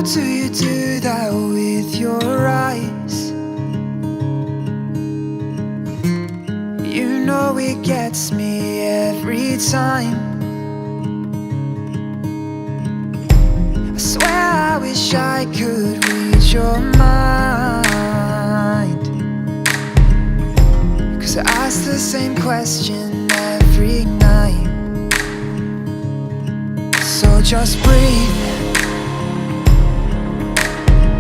do you do that with your eyes? You know it gets me every time. I swear I wish I could read your mind, 'cause I ask the same question every night. So just breathe.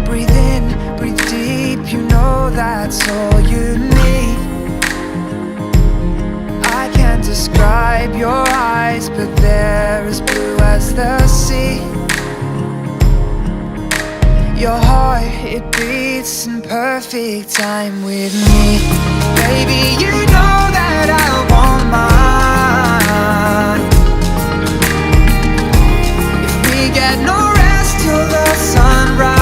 Breathe in, breathe deep, you know that's all you need. I can't describe your eyes, but they're as blue as the sea. Your heart, it beats in perfect time with me. Baby, you know that I want mine. If we get no rest till the sunrise,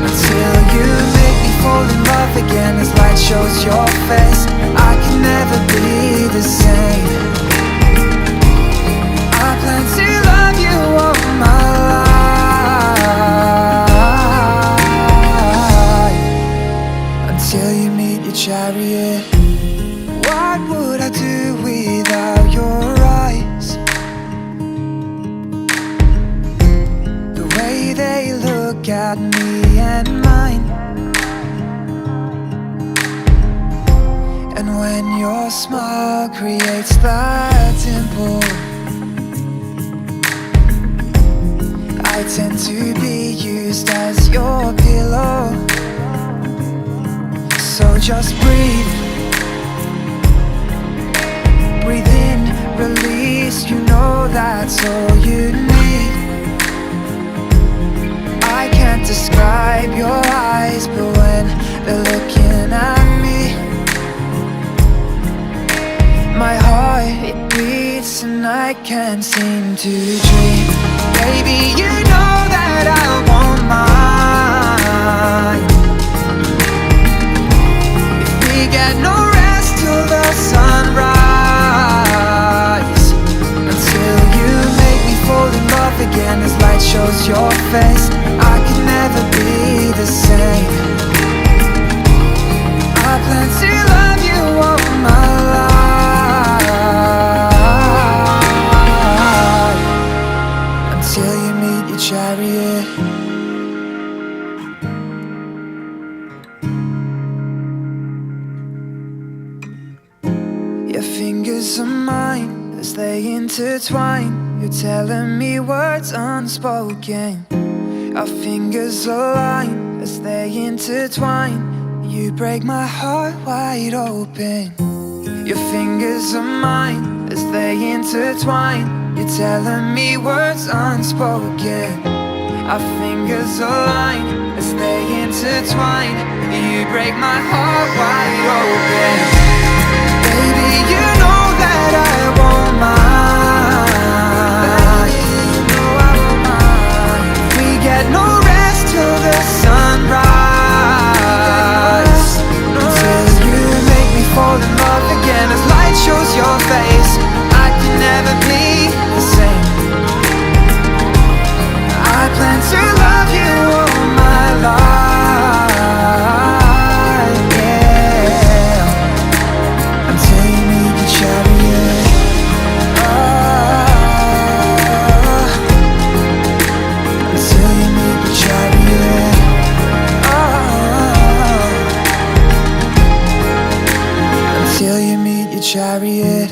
until you make me fall in love again as light shows your face, I can never be the same. I plan to love you all my life, until you meet your chariot. What would I do without your eyes? The way they look at me and mine. And when your smile creates that dimple, I tend to be used as your pillow. So just breathe. Breathe in, release, you know that's all you need. I can't describe your eyes, but when they're looking at me, my heart, it beats and I can't seem to dream. Baby, you know that I want mine. If we get no rest till the sunrise, until you make me fall in love again as light shows your face, I can never be the same. I plan to love you all my life, until you meet your chariot. Your fingers are mine as they intertwine. You're telling me words unspoken. Our fingers align as they intertwine. You break my heart wide open. Your fingers are mine as they intertwine. You're telling me words unspoken. Our fingers align as they intertwine. You break my heart wide open. Baby, you know that I want mine. You know I want mine. We get no rest till the sunrise, until you make me fall in love again as light shows your face. I can never be the same. I plan to love you all my life, yeah, until you meet the chariot. Until you meet the chariot. Until you meet your chariot.